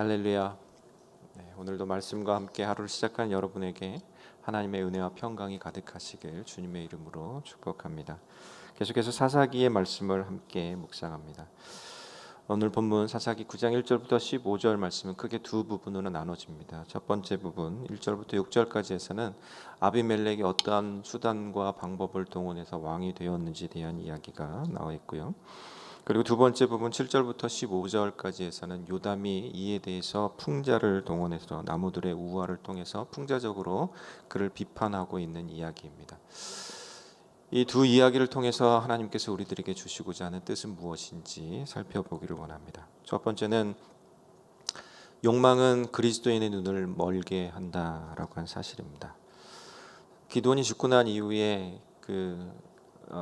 할렐루야. 오늘도 말씀과 함께 하루를 시작한 여러분에게 하나님의 은혜와 평강이 가득하시길 주님의 이름으로 축복합니다. 계속해서 사사기의 말씀을 함께 묵상합니다. 오늘 본문 사사기 9장 1절부터 15절 말씀은 크게 두 부분으로 나눠집니다. 첫 번째 부분 1절부터 6절까지 해서는 아비멜렉이 어떠한 수단과 방법을 동원해서 왕이 되었는지에 대한 이야기가 나와 있고요. 그리고 두 번째 부분 7절부터 15절까지 해서는 요담이 이에 대해서 풍자를 동원해서 나무들의 우화를 통해서 풍자적으로 그를 비판하고 있는 이야기입니다. 이 두 이야기를 통해서 하나님께서 우리들에게 주시고자 하는 뜻은 무엇인지 살펴보기를 원합니다. 첫 번째는 욕망은 그리스도인의 눈을 멀게 한다라고 한 사실입니다. 기드온이 죽고 난 이후에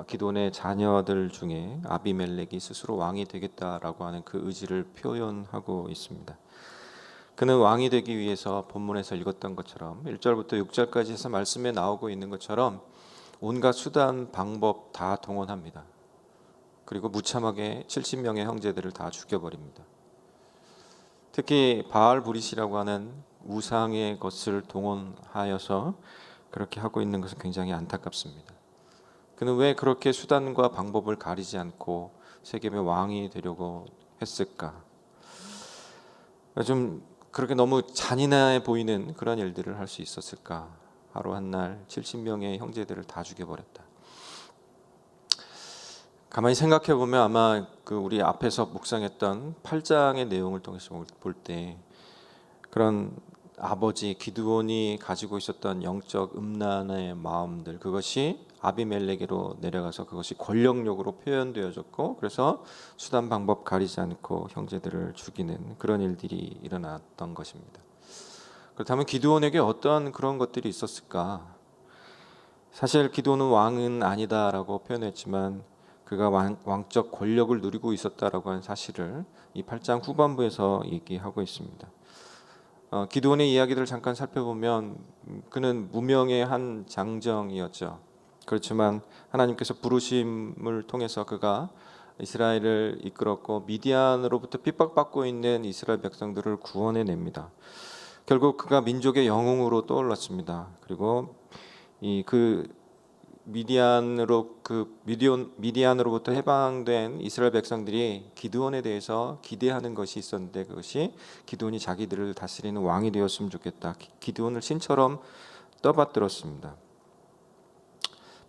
기드온의 자녀들 중에 아비멜렉이 스스로 왕이 되겠다라고 하는 그 의지를 표현하고 있습니다. 그는 왕이 되기 위해서 본문에서 읽었던 것처럼 1절부터 6절까지 해서 말씀에 나오고 있는 것처럼 온갖 수단 방법 다 동원합니다. 그리고 무참하게 70명의 형제들을 다 죽여버립니다. 특히 바알브릿이라고 하는 우상의 것을 동원하여서 그렇게 하고 있는 것은 굉장히 안타깝습니다. 그는 왜 그렇게 수단과 방법을 가리지 않고 세겜의 왕이 되려고 했을까? 좀 그렇게 너무 잔인해 보이는 그런 일들을 할 수 있었을까? 하루 한날 70명의 형제들을 다 죽여버렸다. 가만히 생각해 보면 아마 우리 앞에서 묵상했던 8장의 내용을 통해서 볼 때 그런 아버지 기드온이 가지고 있었던 영적 음란의 마음들, 그것이 아비멜렉으로 내려가서 그것이 권력력으로 표현되어졌고, 그래서 수단 방법 가리지 않고 형제들을 죽이는 그런 일들이 일어났던 것입니다. 그렇다면 기드온에게 어떠한 그런 것들이 있었을까? 사실 기드온은 왕은 아니다라고 표현했지만 그가 왕적 권력을 누리고 있었다라고 하는 사실을 이 8장 후반부에서 얘기하고 있습니다. 기드온의 이야기들을 잠깐 살펴보면 그는 무명의 한 장정이었죠. 그렇지만 하나님께서 부르심을 통해서 그가 이스라엘을 이끌었고 미디안으로부터 핍박받고 있는 이스라엘 백성들을 구원해냅니다. 결국 그가 민족의 영웅으로 떠올랐습니다. 그리고 미디안으로부터 해방된 이스라엘 백성들이 기드온에 대해서 기대하는 것이 있었는데, 그것이 기드온이 자기들을 다스리는 왕이 되었으면 좋겠다. 기드온을 신처럼 떠받들었습니다.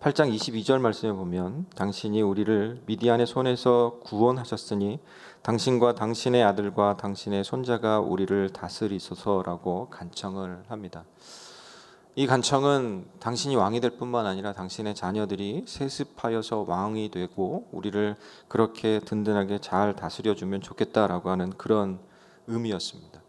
8장 22절 말씀에 보면 당신이 우리를 미디안의 손에서 구원하셨으니 당신과 당신의 아들과 당신의 손자가 우리를 다스리소서라고 간청을 합니다. 이 간청은 당신이 왕이 될 뿐만 아니라 당신의 자녀들이 세습하여서 왕이 되고 우리를 그렇게 든든하게 잘 다스려주면 좋겠다라고 하는 그런 의미였습니다.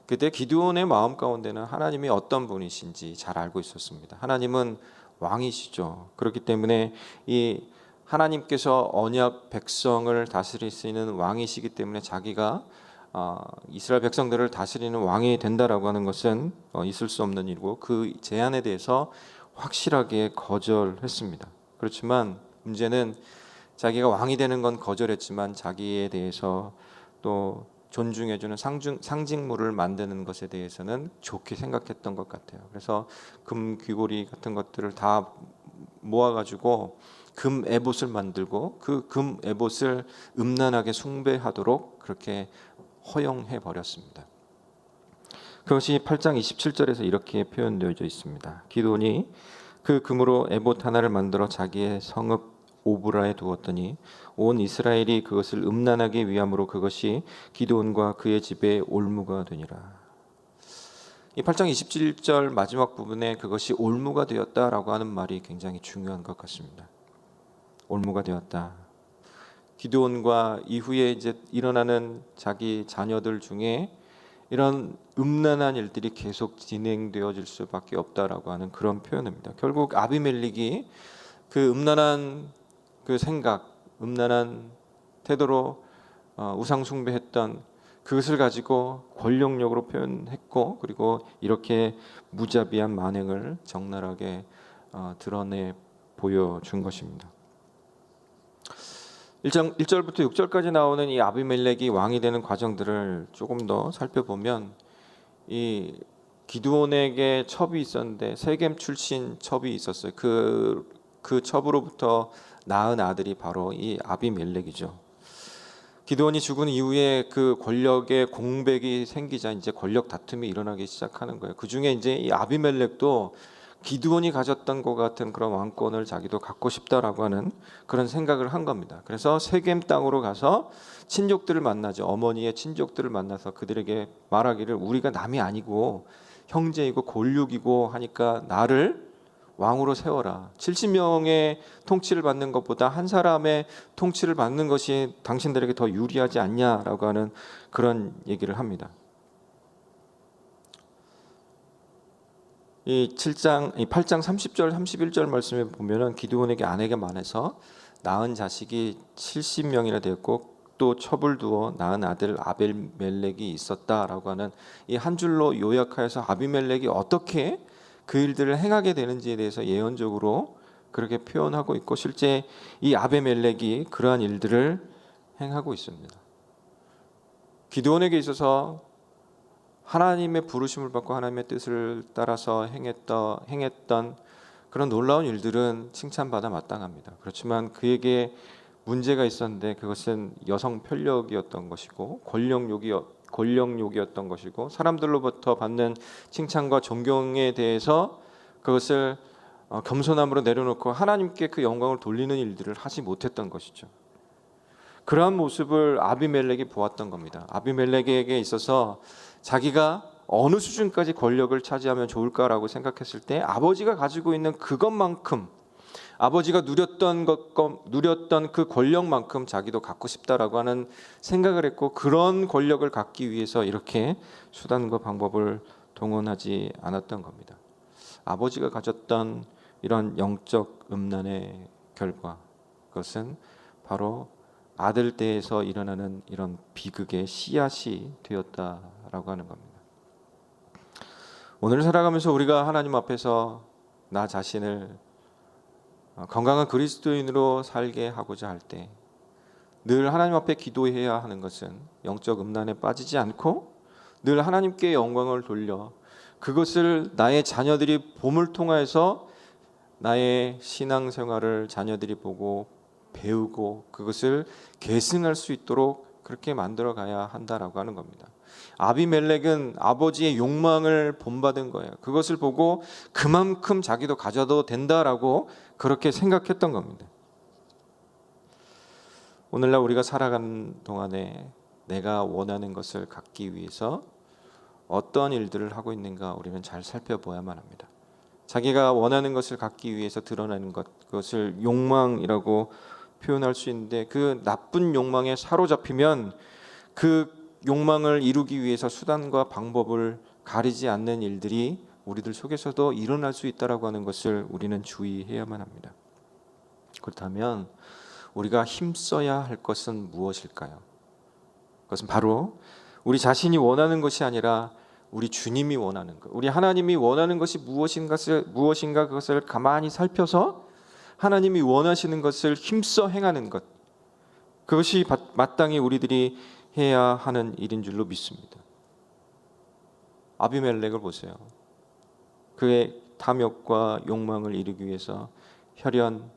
그때 기드온의 마음 가운데는 하나님이 어떤 분이신지 잘 알고 있었습니다. 하나님은 왕이시죠. 그렇기 때문에 이 하나님께서 언약 백성을 다스리시는 왕이시기 때문에 자기가 이스라엘 백성들을 다스리는 왕이 된다라고 하는 것은 있을 수 없는 일이고 그 제안에 대해서 확실하게 거절했습니다. 그렇지만 문제는 자기가 왕이 되는 건 거절했지만 자기에 대해서 또 존중해주는 상징물을 만드는 것에 대해서는 좋게 생각했던 것 같아요. 그래서 금 귀고리 같은 것들을 다 모아가지고 금 에봇을 만들고 그 금 에봇을 음란하게 숭배하도록 그렇게 허용해 버렸습니다. 그것이 8장 27절에서 이렇게 표현되어 있습니다. 기드온이 그 금으로 에봇 하나를 만들어 자기의 성읍 오브라에 두었더니 온 이스라엘이 그것을 음란하게 위함으로 그것이 기드온과 그의 집에 올무가 되니라. 이 8장 27절 마지막 부분에 그것이 올무가 되었다라고 하는 말이 굉장히 중요한 것 같습니다. 올무가 되었다. 기드온과 이후에 이제 일어나는 자기 자녀들 중에 이런 음란한 일들이 계속 진행되어질 수밖에 없다라고 하는 그런 표현입니다. 결국 아비멜렉이 그 음란한 그 생각, 음란한 태도로 우상 숭배했던 그것을 가지고 권력력으로 표현했고, 그리고 이렇게 무자비한 만행을 적나라하게 드러내 보여준 것입니다. 1절부터 6절까지 나오는 이 아비멜렉이 왕이 되는 과정들을 조금 더 살펴보면 이 기드온에게 첩이 있었는데 세겜 출신 첩이 있었어요. 그 첩으로부터 낳은 아들이 바로 이 아비멜렉이죠. 기드온이 죽은 이후에 그 권력의 공백이 생기자 이제 권력 다툼이 일어나기 시작하는 거예요. 그 중에 이제 이 아비멜렉도 기드온이 가졌던 것 같은 그런 왕권을 자기도 갖고 싶다라고 하는 그런 생각을 한 겁니다. 그래서 세겜 땅으로 가서 친족들을 만나죠. 어머니의 친족들을 만나서 그들에게 말하기를 우리가 남이 아니고 형제이고 골육이고 하니까 나를 왕으로 세워라. 70명의 통치를 받는 것보다 한 사람의 통치를 받는 것이 당신들에게 더 유리하지 않냐라고 하는 그런 얘기를 합니다. 이 8장 30절 31절 말씀에 보면은 기드온에게 아내가 많아서 낳은 자식이 70명이나 되었고 또 첩을 두어 낳은 아들 아비멜렉이 있었다라고 하는 이 한 줄로 요약하여서 아비멜렉이 어떻게 그 일들을 행하게 되는지에 대해서 예언적으로 그렇게 표현하고 있고 실제 이 아비멜렉이 그러한 일들을 행하고 있습니다. 기드온에게 있어서 하나님의 부르심을 받고 하나님의 뜻을 따라서 행했던 그런 놀라운 일들은 칭찬받아 마땅합니다. 그렇지만 그에게 문제가 있었는데 그것은 여성 편력이었던 것이고 권력욕이었던 것이고 사람들로부터 받는 칭찬과 존경에 대해서 그것을 겸손함으로 내려놓고 하나님께 그 영광을 돌리는 일들을 하지 못했던 것이죠. 그러한 모습을 아비멜렉이 보았던 겁니다. 아비멜렉에게 있어서 자기가 어느 수준까지 권력을 차지하면 좋을까라고 생각했을 때 아버지가 가지고 있는 그것만큼 아버지가 누렸던 그 권력만큼 자기도 갖고 싶다라고 하는 생각을 했고 그런 권력을 갖기 위해서 이렇게 수단과 방법을 동원하지 않았던 겁니다. 아버지가 가졌던 이런 영적 음란의 결과 그것은 바로 아들 때에서 일어나는 이런 비극의 씨앗이 되었다라고 하는 겁니다. 오늘 살아가면서 우리가 하나님 앞에서 나 자신을 건강한 그리스도인으로 살게 하고자 할 때 늘 하나님 앞에 기도해야 하는 것은 영적 음란에 빠지지 않고 늘 하나님께 영광을 돌려 그것을 나의 자녀들이 봄을 통하여서 나의 신앙생활을 자녀들이 보고 배우고 그것을 계승할 수 있도록 그렇게 만들어 가야 한다라고 하는 겁니다. 아비멜렉은 아버지의 욕망을 본받은 거예요. 그것을 보고 그만큼 자기도 가져도 된다라고 그렇게 생각했던 겁니다. 오늘날 우리가 살아가는 동안에 내가 원하는 것을 갖기 위해서 어떤 일들을 하고 있는가 우리는 잘 살펴보야만 합니다. 자기가 원하는 것을 갖기 위해서 드러내는 그것을 욕망이라고 표현할 수 있는데 그 나쁜 욕망에 사로잡히면 그 욕망을 이루기 위해서 수단과 방법을 가리지 않는 일들이 우리들 속에서도 일어날 수 있다라고 하는 것을 우리는 주의해야만 합니다. 그렇다면 우리가 힘써야 할 것은 무엇일까요? 그것은 바로 우리 자신이 원하는 것이 아니라 우리 주님이 원하는 것, 우리 하나님이 원하는 것이 무엇인가 그것을 가만히 살펴서 하나님이 원하시는 것을 힘써 행하는 것, 그것이 마땅히 우리들이 해야 하는 일인 줄로 믿습니다. 아비멜렉을 보세요. 그의 탐욕과 욕망을 이루기 위해서 혈연,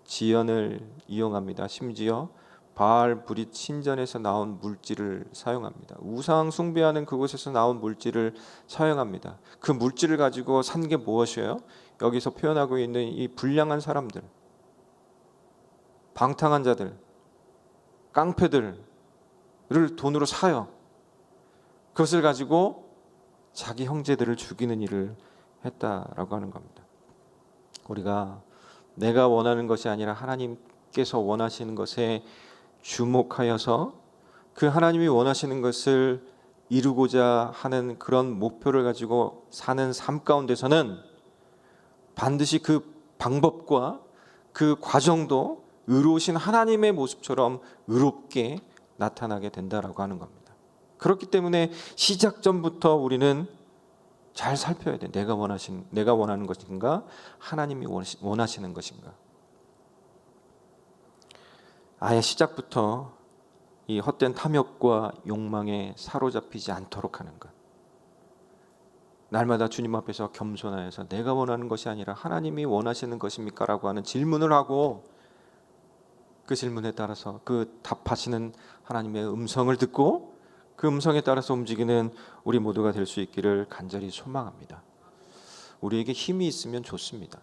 지연을 이용합니다. 심지어 바알 브릿 신전에서 나온 물질을 사용합니다. 우상 숭배하는 그곳에서 나온 물질을 사용합니다. 그 물질을 가지고 산 게 무엇이에요? 여기서 표현하고 있는 이 불량한 사람들, 방탕한 자들, 깡패들을 돈으로 사요. 그것을 가지고 자기 형제들을 죽이는 일을 했다라고 하는 겁니다. 우리가 내가 원하는 것이 아니라 하나님께서 원하시는 것에 주목하여서 그 하나님이 원하시는 것을 이루고자 하는 그런 목표를 가지고 사는 삶 가운데서는 반드시 그 방법과 그 과정도 의로우신 하나님의 모습처럼 의롭게 나타나게 된다라고 하는 겁니다. 그렇기 때문에 시작 전부터 우리는 잘 살펴야 돼. 내가 원하는 것인가? 하나님이 원하시는 것인가? 아예 시작부터 이 헛된 탐욕과 욕망에 사로잡히지 않도록 하는 것. 날마다 주님 앞에서 겸손하여서 내가 원하는 것이 아니라 하나님이 원하시는 것입니까? 라고 하는 질문을 하고 그 질문에 따라서 그 답하시는 하나님의 음성을 듣고 그 음성에 따라서 움직이는 우리 모두가 될 수 있기를 간절히 소망합니다. 우리에게 힘이 있으면 좋습니다.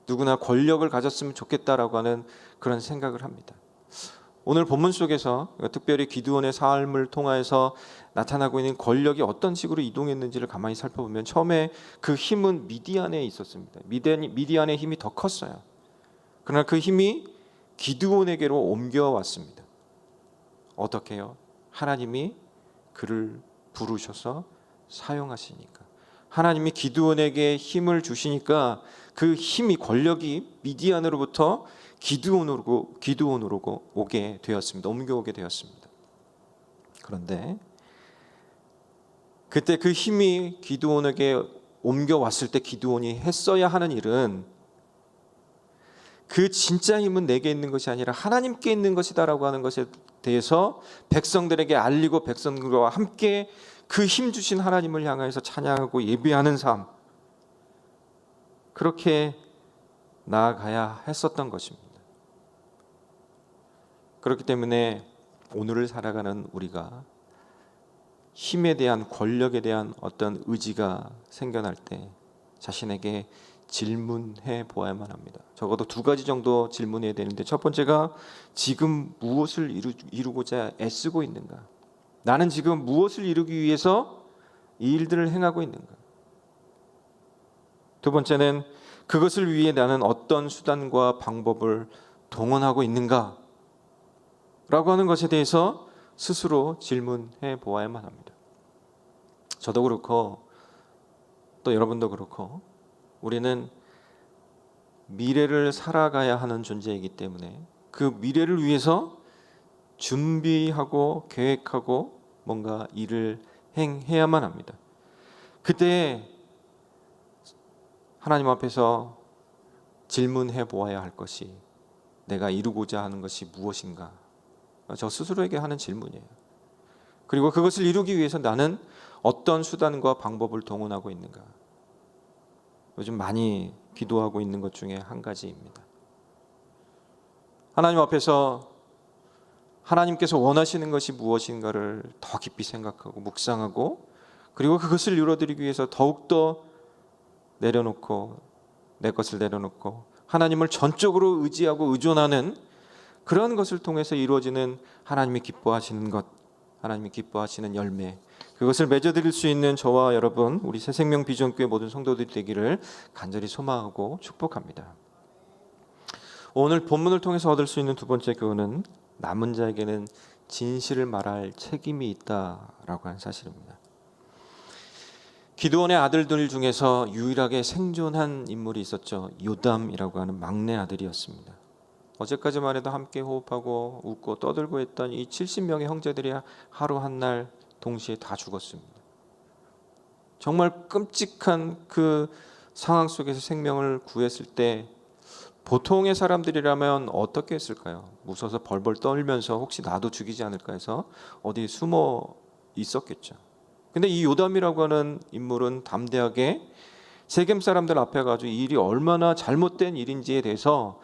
누구나 권력을 가졌으면 좋겠다라고 하는 그런 생각을 합니다. 오늘 본문 속에서 특별히 기드온의 삶을 통하여서 나타나고 있는 권력이 어떤 식으로 이동했는지를 가만히 살펴보면 처음에 그 힘은 미디안에 있었습니다. 미디안의 힘이 더 컸어요. 그러나 그 힘이 기드온에게로 옮겨왔습니다. 어떻게요? 하나님이 그를 부르셔서 사용하시니까. 하나님이 기드온에게 힘을 주시니까 그 힘이 권력이 미디안으로부터 기드온으로 오게 되었습니다. 옮겨오게 되었습니다. 그런데 그때 그 힘이 기드온에게 옮겨왔을 때 기드온이 했어야 하는 일은 그 진짜 힘은 내게 있는 것이 아니라 하나님께 있는 것이다라고 하는 것에 대해서 백성들에게 알리고 백성들과 함께 그 힘 주신 하나님을 향해서 찬양하고 예배하는 삶, 그렇게 나아가야 했었던 것입니다. 그렇기 때문에 오늘을 살아가는 우리가 힘에 대한, 권력에 대한 어떤 의지가 생겨날 때 자신에게 질문해 보아야만 합니다. 적어도 두 가지 정도 질문해야 되는데, 첫 번째가 지금 무엇을 이루고자 애쓰고 있는가? 나는 지금 무엇을 이루기 위해서 이 일들을 행하고 있는가? 두 번째는 그것을 위해 나는 어떤 수단과 방법을 동원하고 있는가? 라고 하는 것에 대해서 스스로 질문해 보아야만 합니다. 저도 그렇고 또 여러분도 그렇고 우리는 미래를 살아가야 하는 존재이기 때문에 그 미래를 위해서 준비하고 계획하고 뭔가 일을 행해야만 합니다. 그때 하나님 앞에서 질문해 보아야 할 것이 내가 이루고자 하는 것이 무엇인가? 저 스스로에게 하는 질문이에요. 그리고 그것을 이루기 위해서 나는 어떤 수단과 방법을 동원하고 있는가? 요즘 많이 기도하고 있는 것 중에 한 가지입니다. 하나님 앞에서 하나님께서 원하시는 것이 무엇인가를 더 깊이 생각하고 묵상하고, 그리고 그것을 이루어드리기 위해서 더욱더 내려놓고, 내 것을 내려놓고 하나님을 전적으로 의지하고 의존하는 그런 것을 통해서 이루어지는 하나님이 기뻐하시는 것, 하나님이 기뻐하시는 열매, 그것을 맺어드릴 수 있는 저와 여러분, 우리 새생명 비전교회 모든 성도들이 되기를 간절히 소망하고 축복합니다. 오늘 본문을 통해서 얻을 수 있는 두 번째 교훈은 남은 자에게는 진실을 말할 책임이 있다라고 하는 사실입니다. 기드온의 아들들 중에서 유일하게 생존한 인물이 있었죠. 요담이라고 하는 막내 아들이었습니다. 어제까지만 해도 함께 호흡하고 웃고 떠들고 했던 이 70명의 형제들이 하루 한날 동시에 다 죽었습니다. 정말 끔찍한 그 상황 속에서 생명을 구했을 때 보통의 사람들이라면 어떻게 했을까요? 무서워서 벌벌 떨면서 혹시 나도 죽이지 않을까 해서 어디 숨어 있었겠죠. 근데 이 요담이라고 하는 인물은 담대하게 세겜 사람들 앞에 가지고 이 일이 얼마나 잘못된 일인지에 대해서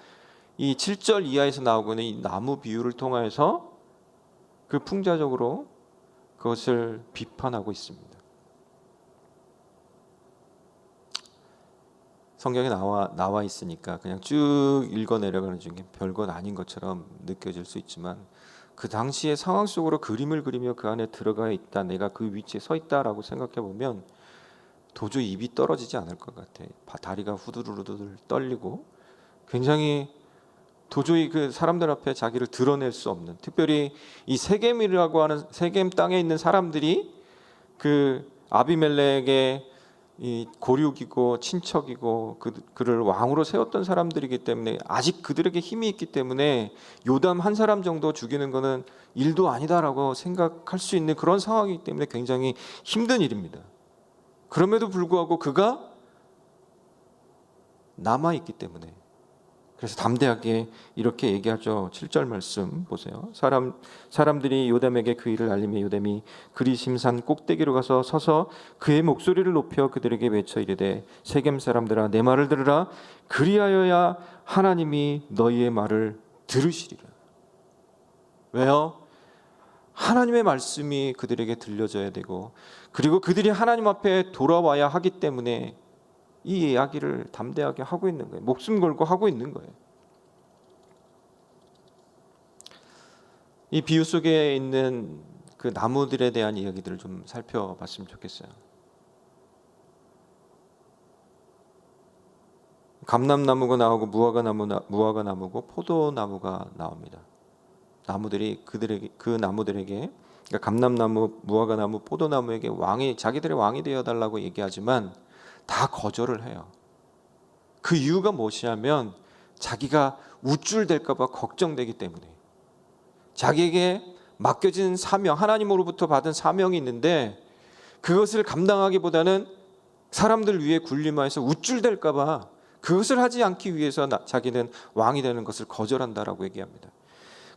이 7절 이하에서 나오고 있는 이 나무 비유를 통해서 그 풍자적으로 그것을 비판하고 있습니다. 성경에 나와 있으니까 그냥 쭉 읽어 내려가는 중에 별것 아닌 것처럼 느껴질 수 있지만, 그 당시의 상황 속으로 그림을 그리며 그 안에 들어가 있다, 내가 그 위치에 서 있다라고 생각해 보면 도저히 입이 떨어지지 않을 것 같아. 다리가 후두루두들 떨리고 굉장히 도저히 그 사람들 앞에 자기를 드러낼 수 없는, 특별히 이 세겜이라고 하는 세겜 땅에 있는 사람들이 그 아비멜렉의 이 고륙이고 친척이고 그를 왕으로 세웠던 사람들이기 때문에 아직 그들에게 힘이 있기 때문에 요담 한 사람 정도 죽이는 것은 일도 아니다라고 생각할 수 있는 그런 상황이기 때문에 굉장히 힘든 일입니다. 그럼에도 불구하고 그가 남아있기 때문에, 그래서 담대하게 이렇게 얘기하죠. 7절 말씀 보세요. 사람들이 요담에게 그 일을 알리며 요담이 그리심산 꼭대기로 가서 서서 그의 목소리를 높여 그들에게 외쳐 이르되 세겜 사람들아 내 말을 들으라. 그리하여야 하나님이 너희의 말을 들으시리라. 왜요? 하나님의 말씀이 그들에게 들려져야 되고, 그리고 그들이 하나님 앞에 돌아와야 하기 때문에 이 이야기를 담대하게 하고 있는 거예요. 목숨 걸고 하고 있는 거예요. 이 비유 속에 있는 그 나무들에 대한 이야기들을 좀 살펴봤으면 좋겠어요. 감람나무가 나오고 무화과나무고 포도나무가 나옵니다. 나무들이 그 나무들에게, 그러니까 감람나무, 무화과나무, 포도나무에게 자기들의 왕이 되어 달라고 얘기하지만 다 거절을 해요. 그 이유가 무엇이냐면 자기가 우쭐될까 봐 걱정되기 때문에. 자기에게 맡겨진 사명, 하나님으로부터 받은 사명이 있는데 그것을 감당하기보다는 사람들 위에 군림하여서 우쭐될까 봐 그것을 하지 않기 위해서 자기는 왕이 되는 것을 거절한다라고 얘기합니다.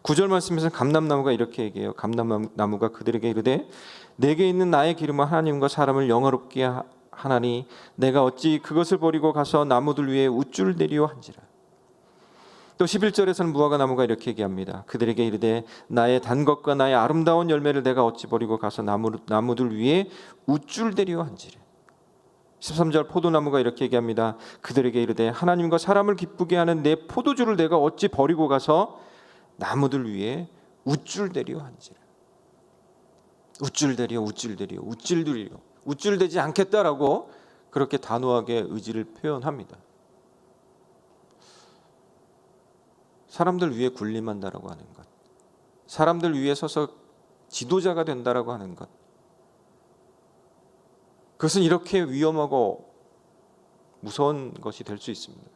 9절 말씀에서 감람나무가 이렇게 얘기해요. 감람나무가 그들에게 이르되 내게 있는 나의 기름은 하나님과 사람을 영화롭게 하나니 내가 어찌 그것을 버리고 가서 나무들 위에 우쭐대리오 한지라. 또 11절에서는 무화과나무가 이렇게 얘기합니다. 그들에게 이르되 나의 단 것과 나의 아름다운 열매를 내가 어찌 버리고 가서 나무들 위에 우쭐대리오 한지라. 13절 포도나무가 이렇게 얘기합니다. 그들에게 이르되 하나님과 사람을 기쁘게 하는 내 포도주를 내가 어찌 버리고 가서 나무들 위에 우쭐대리오 한지라. 우쭐대지 않겠다라고 그렇게 단호하게 의지를 표현합니다. 사람들 위에 군림한다라고 하는 것, 사람들 위에 서서 지도자가 된다라고 하는 것, 그것은 이렇게 위험하고 무서운 것이 될 수 있습니다.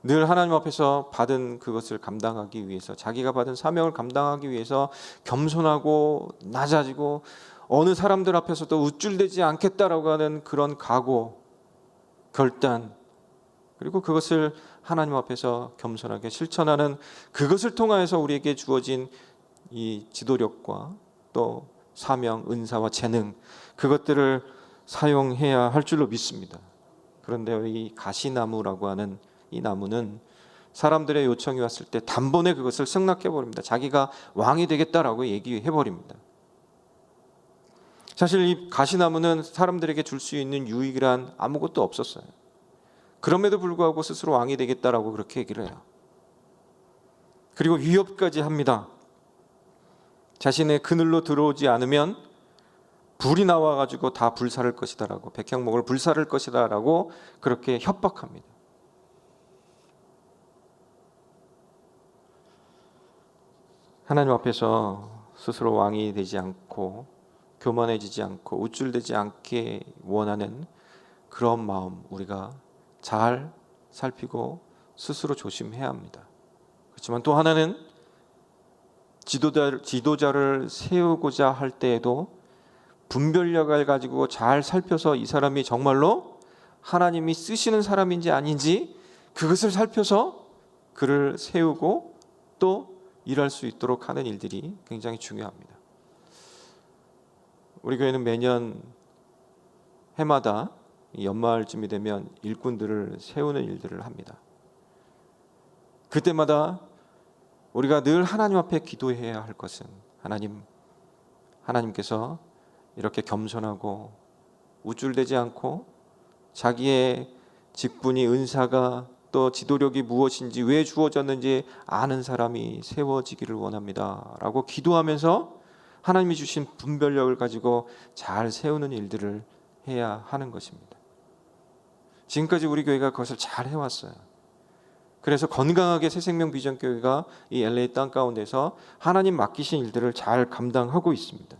늘 하나님 앞에서 받은 그것을 감당하기 위해서, 자기가 받은 사명을 감당하기 위해서 겸손하고 낮아지고 어느 사람들 앞에서도 우쭐대지 않겠다라고 하는 그런 각오, 결단, 그리고 그것을 하나님 앞에서 겸손하게 실천하는, 그것을 통하여서 우리에게 주어진 이 지도력과 또 사명, 은사와 재능, 그것들을 사용해야 할 줄로 믿습니다. 그런데 이 가시나무라고 하는 이 나무는 사람들의 요청이 왔을 때 단번에 그것을 승낙해 버립니다. 자기가 왕이 되겠다라고 얘기해 버립니다. 사실 이 가시나무는 사람들에게 줄 수 있는 유익이란 아무것도 없었어요. 그럼에도 불구하고 스스로 왕이 되겠다라고 그렇게 얘기를 해요. 그리고 위협까지 합니다. 자신의 그늘로 들어오지 않으면 불이 나와가지고 다 불살을 것이다라고, 백향목을 불살을 것이다라고 그렇게 협박합니다. 하나님 앞에서 스스로 왕이 되지 않고 교만해지지 않고 우쭐대지 않게 원하는 그런 마음, 우리가 잘 살피고 스스로 조심해야 합니다. 그렇지만 또 하나는 지도자를 세우고자 할 때에도 분별력을 가지고 잘 살펴서 이 사람이 정말로 하나님이 쓰시는 사람인지 아닌지 그것을 살펴서 그를 세우고 또 일할 수 있도록 하는 일들이 굉장히 중요합니다. 우리 교회는 매년 해마다 연말쯤이 되면 일꾼들을 세우는 일들을 합니다. 그때마다 우리가 늘 하나님 앞에 기도해야 할 것은, 하나님께서 이렇게 겸손하고 우쭐대지 않고 자기의 직분이, 은사가 또 지도력이 무엇인지, 왜 주어졌는지 아는 사람이 세워지기를 원합니다 라고 기도하면서 하나님이 주신 분별력을 가지고 잘 세우는 일들을 해야 하는 것입니다. 지금까지 우리 교회가 그것을 잘 해왔어요. 그래서 건강하게 새생명 비전교회가 이 LA 땅 가운데서 하나님 맡기신 일들을 잘 감당하고 있습니다.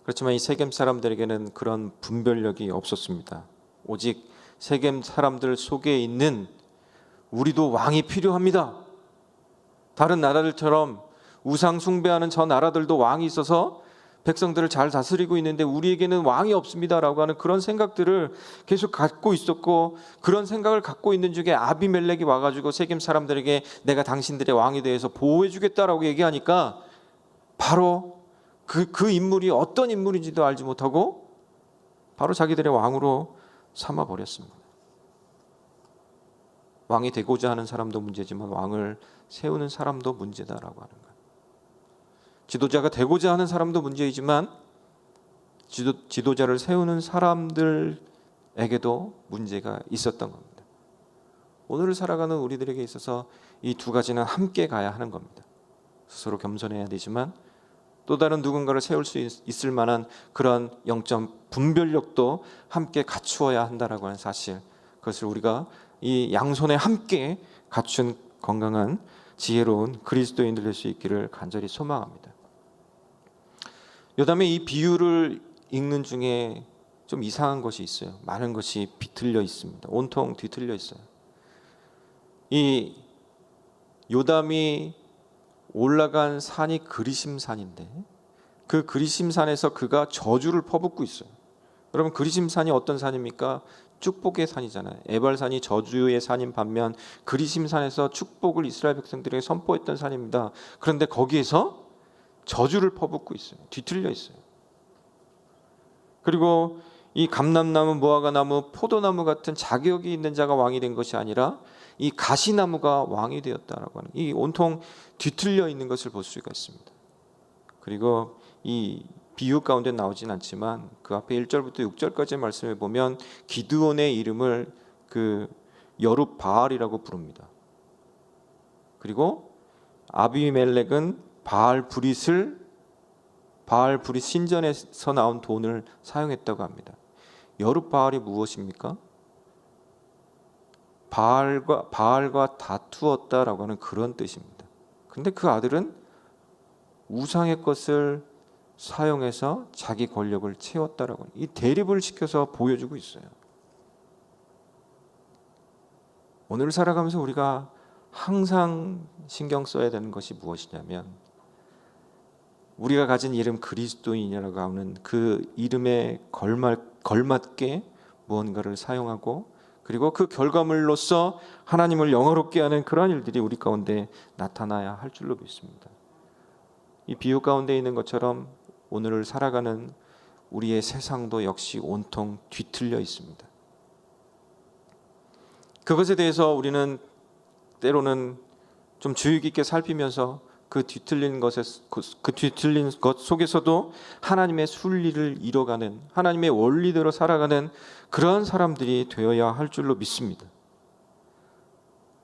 그렇지만 이 세겜 사람들에게는 그런 분별력이 없었습니다. 오직 세겜 사람들 속에 있는 우리도 왕이 필요합니다. 다른 나라들처럼 우상 숭배하는 저 나라들도 왕이 있어서 백성들을 잘 다스리고 있는데 우리에게는 왕이 없습니다라고 하는 그런 생각들을 계속 갖고 있었고, 그런 생각을 갖고 있는 중에 아비멜렉이 와가지고 세겜 사람들에게 내가 당신들의 왕에 대해서 보호해 주겠다라고 얘기하니까 바로 그 인물이 어떤 인물인지도 알지 못하고 바로 자기들의 왕으로 삼아 버렸습니다. 왕이 되고자 하는 사람도 문제지만 왕을 세우는 사람도 문제다라고 하는 거예요. 지도자가 되고자 하는 사람도 문제이지만 지도자를 세우는 사람들에게도 문제가 있었던 겁니다. 오늘을 살아가는 우리들에게 있어서 이 두 가지는 함께 가야 하는 겁니다. 스스로 겸손해야 되지만 또 다른 누군가를 세울 수 있을 만한 그런 영적 분별력도 함께 갖추어야 한다라고 하는 사실, 그것을 우리가 이 양손에 함께 갖춘 건강한 지혜로운 그리스도인들 될 수 있기를 간절히 소망합니다. 요담의 이 비유를 읽는 중에 좀 이상한 것이 있어요. 많은 것이 비틀려 있습니다. 온통 뒤틀려 있어요. 이 요담이 올라간 산이 그리심산인데 그 그리심산에서 그가 저주를 퍼붓고 있어요. 여러분, 그리심산이 어떤 산입니까? 축복의 산이잖아요. 에발산이 저주의 산인 반면 그리심산에서 축복을 이스라엘 백성들에게 선포했던 산입니다. 그런데 거기에서 저주를 퍼붓고 있어요. 뒤틀려 있어요. 그리고 이 감람나무, 무화과나무, 포도나무 같은 자격이 있는 자가 왕이 된 것이 아니라 이 가시나무가 왕이 되었다라고 하는, 이 온통 뒤틀려 있는 것을 볼 수가 있습니다. 그리고 이 비유 가운데 나오진 않지만 그 앞에 1절부터 6절까지의 말씀을 보면 기드온의 이름을 그 여룹바알이라고 부릅니다. 그리고 아비멜렉은 바알브릿 신전에서 나온 돈을 사용했다고 합니다. 여룹바알이 무엇입니까? 바알과 다투었다라고 하는 그런 뜻입니다. 근데 그 아들은 우상의 것을 사용해서 자기 권력을 채웠다라고, 이 대립을 시켜서 보여주고 있어요. 오늘을 살아가면서 우리가 항상 신경 써야 되는 것이 무엇이냐면, 우리가 가진 이름 그리스도인이라고 하는 그 이름에 걸맞게 무언가를 사용하고, 그리고 그 결과물로서 하나님을 영화롭게 하는 그러한 일들이 우리 가운데 나타나야 할 줄로 믿습니다. 이 비유 가운데 있는 것처럼 오늘을 살아가는 우리의 세상도 역시 온통 뒤틀려 있습니다. 그것에 대해서 우리는 때로는 좀 주의 깊게 살피면서 그 뒤틀린 것 속에서도 하나님의 순리를 이뤄가는, 하나님의 원리대로 살아가는 그러한 사람들이 되어야 할 줄로 믿습니다.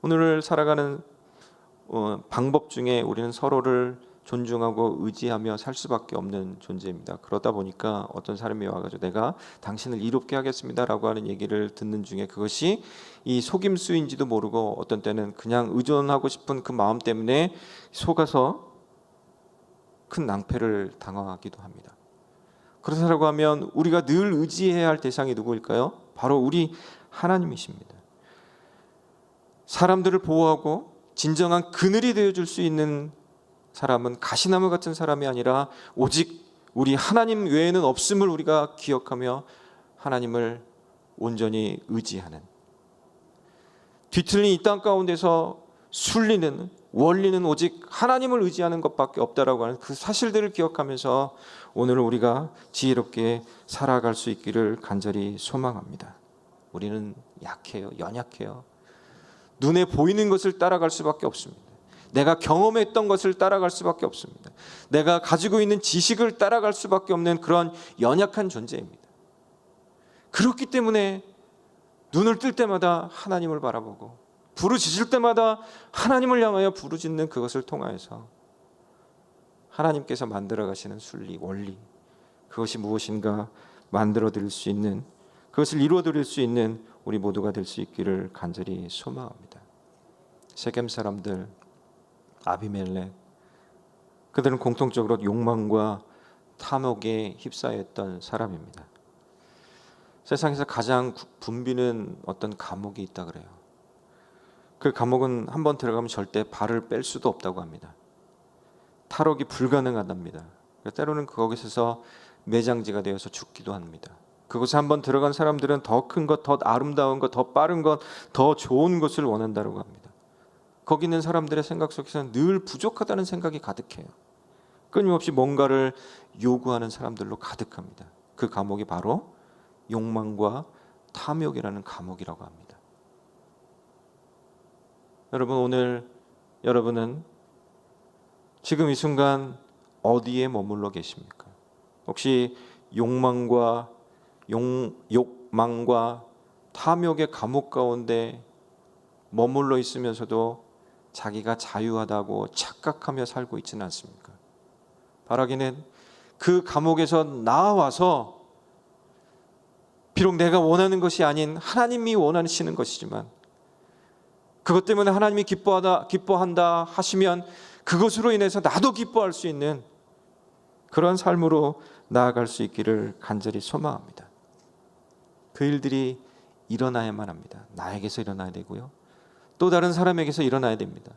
오늘을 살아가는 방법 중에 우리는 서로를 존중하고 의지하며 살 수밖에 없는 존재입니다. 그러다 보니까 어떤 사람이 와가지고 내가 당신을 이롭게 하겠습니다라고 하는 얘기를 듣는 중에 그것이 이 속임수인지도 모르고 어떤 때는 그냥 의존하고 싶은 그 마음 때문에 속아서 큰 낭패를 당하기도 합니다. 그렇다고 하면 우리가 늘 의지해야 할 대상이 누구일까요? 바로 우리 하나님이십니다. 사람들을 보호하고 진정한 그늘이 되어줄 수 있는 사람은 가시나무 같은 사람이 아니라 오직 우리 하나님 외에는 없음을 우리가 기억하며 하나님을 온전히 의지하는, 뒤틀린 이 땅 가운데서 순리는, 원리는 오직 하나님을 의지하는 것밖에 없다라고 하는 그 사실들을 기억하면서 오늘 우리가 지혜롭게 살아갈 수 있기를 간절히 소망합니다. 우리는 약해요. 연약해요. 눈에 보이는 것을 따라갈 수밖에 없습니다. 내가 경험했던 것을 따라갈 수밖에 없습니다. 내가 가지고 있는 지식을 따라갈 수밖에 없는 그런 연약한 존재입니다. 그렇기 때문에 눈을 뜰 때마다 하나님을 바라보고 부르짖을 때마다 하나님을 향하여 부르짖는 그것을 통하여서 하나님께서 만들어 가시는 순리, 원리, 그것이 무엇인가 만들어 드릴 수 있는, 그것을 이루어 드릴 수 있는 우리 모두가 될 수 있기를 간절히 소망합니다. 세겜 사람들, 아비멜렉, 그들은 공통적으로 욕망과 탐욕에 휩싸였던 사람입니다. 세상에서 가장 붐비는 어떤 감옥이 있다 그래요. 그 감옥은 한번 들어가면 절대 발을 뺄 수도 없다고 합니다. 탈옥이 불가능하답니다. 때로는 거기서 매장지가 되어서 죽기도 합니다. 그곳에 한번 들어간 사람들은 더 큰 것, 더 아름다운 것, 더 빠른 것, 더 좋은 것을 원한다고 합니다. 거기 있는 사람들의 생각 속에서는 늘 부족하다는 생각이 가득해요. 끊임없이 뭔가를 요구하는 사람들로 가득합니다. 그 감옥이 바로 욕망과 탐욕이라는 감옥이라고 합니다. 여러분, 오늘 여러분은 지금 이 순간 어디에 머물러 계십니까? 혹시 욕망과 탐욕의 감옥 가운데 머물러 있으면서도 자기가 자유하다고 착각하며 살고 있지는 않습니까? 바라기는 그 감옥에서 나와서 비록 내가 원하는 것이 아닌 하나님이 원하시는 것이지만 그것 때문에 하나님이 기뻐한다 하시면 그것으로 인해서 나도 기뻐할 수 있는 그런 삶으로 나아갈 수 있기를 간절히 소망합니다. 그 일들이 일어나야만 합니다. 나에게서 일어나야 되고요, 또 다른 사람에게서 일어나야 됩니다.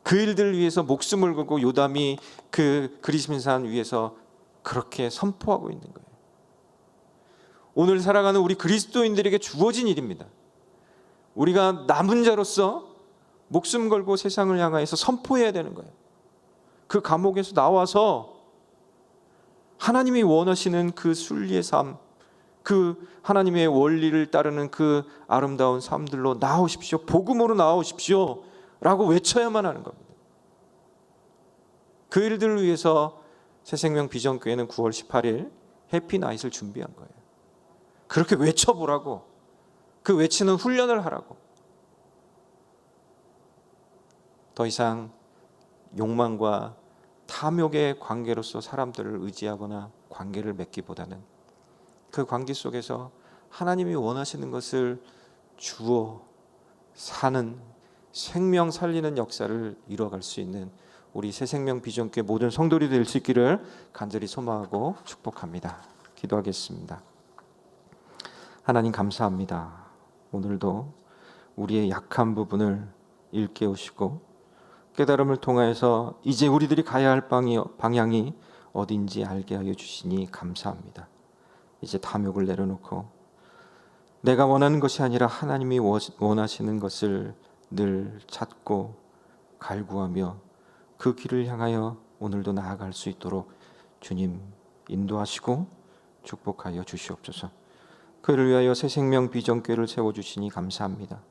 그 일들을 위해서 목숨을 걸고 요담이 그 그리심산 위에서 그렇게 선포하고 있는 거예요. 오늘 살아가는 우리 그리스도인들에게 주어진 일입니다. 우리가 남은 자로서 목숨 걸고 세상을 향하여서 선포해야 되는 거예요. 그 감옥에서 나와서 하나님이 원하시는 그 순리의 삶, 그 하나님의 원리를 따르는 그 아름다운 삶들로 나오십시오, 복음으로 나오십시오 라고 외쳐야만 하는 겁니다. 그 일들을 위해서 새생명 비전교회는 9월 18일 해피나잇을 준비한 거예요. 그렇게 외쳐보라고, 그 외치는 훈련을 하라고. 더 이상 욕망과 탐욕의 관계로서 사람들을 의지하거나 관계를 맺기보다는 그 관계 속에서 하나님이 원하시는 것을 주어 사는, 생명 살리는 역사를 이뤄갈 수 있는 우리 새생명 비전교회 모든 성도들이 될 수 있기를 간절히 소망하고 축복합니다. 기도하겠습니다. 하나님 감사합니다. 오늘도 우리의 약한 부분을 일깨우시고 깨달음을 통하여서 이제 우리들이 가야 할 방향이 어딘지 알게 하여 주시니 감사합니다. 이제 탐욕을 내려놓고 내가 원하는 것이 아니라 하나님이 원하시는 것을 늘 찾고 갈구하며 그 길을 향하여 오늘도 나아갈 수 있도록 주님 인도하시고 축복하여 주시옵소서. 그를 위하여 새생명 비전교회를 세워주시니 감사합니다.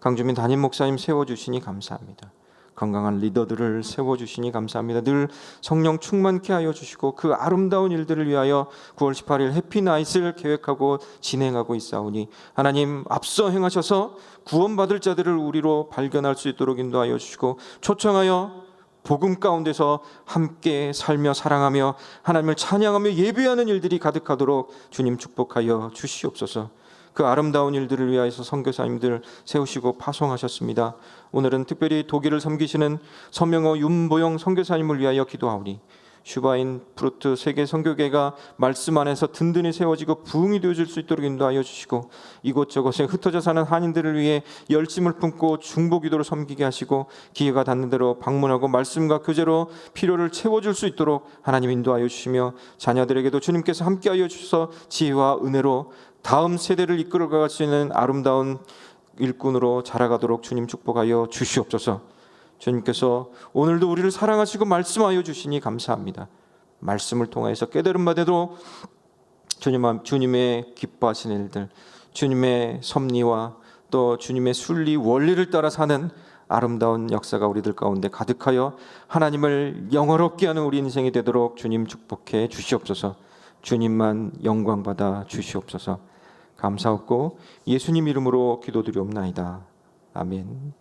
강주민 담임 목사님 세워주시니 감사합니다. 건강한 리더들을 세워주시니 감사합니다. 늘 성령 충만케 하여 주시고 그 아름다운 일들을 위하여 9월 18일 해피나잇을 계획하고 진행하고 있사오니 하나님 앞서 행하셔서 구원받을 자들을 우리로 발견할 수 있도록 인도하여 주시고 초청하여 복음 가운데서 함께 살며 사랑하며 하나님을 찬양하며 예배하는 일들이 가득하도록 주님 축복하여 주시옵소서. 그 아름다운 일들을 위하여서 선교사님들 세우시고 파송하셨습니다. 오늘은 특별히 독일을 섬기시는 서명호 윤보영 선교사님을 위하여 기도하오니 슈바인 프루트 세계 선교계가 말씀 안에서 든든히 세워지고 부흥이 되어질 수 있도록 인도하여 주시고 이곳저곳에 흩어져 사는 한인들을 위해 열심을 품고 중보기도로 섬기게 하시고 기회가 닿는 대로 방문하고 말씀과 교제로 필요를 채워줄 수 있도록 하나님 인도하여 주시며 자녀들에게도 주님께서 함께하여 주셔서 지혜와 은혜로 다음 세대를 이끌어갈 수 있는 아름다운 일꾼으로 자라가도록 주님 축복하여 주시옵소서. 주님께서 오늘도 우리를 사랑하시고 말씀하여 주시니 감사합니다. 말씀을 통해서 깨달음 받아도 주님의 기뻐하시는 일들, 주님의 섭리와 또 주님의 순리 원리를 따라 사는 아름다운 역사가 우리들 가운데 가득하여 하나님을 영화롭게 하는 우리 인생이 되도록 주님 축복해 주시옵소서. 주님만 영광 받아 주시옵소서. 감사하고 예수님 이름으로 기도드리옵나이다. 아멘.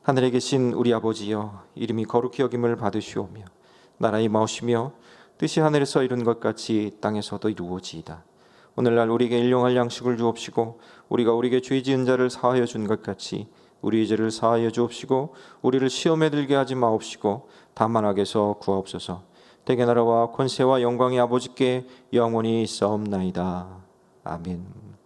하늘에 계신 우리 아버지여, 이름이 거룩히 여김을 받으시오며 나라의 마오시며 뜻이 하늘에서 이룬 것 같이 땅에서도 이루어지이다. 오늘날 우리에게 일용할 양식을 주옵시고 우리가 우리에게 죄 지은 자를 사하여 준 것 같이 우리의 죄를 사하여 주옵시고 우리를 시험에 들게 하지 마옵시고 다만 악에서 구하옵소서. 대개 나라와 권세와 영광이 아버지께 영원히 있사옵나이다. 아멘.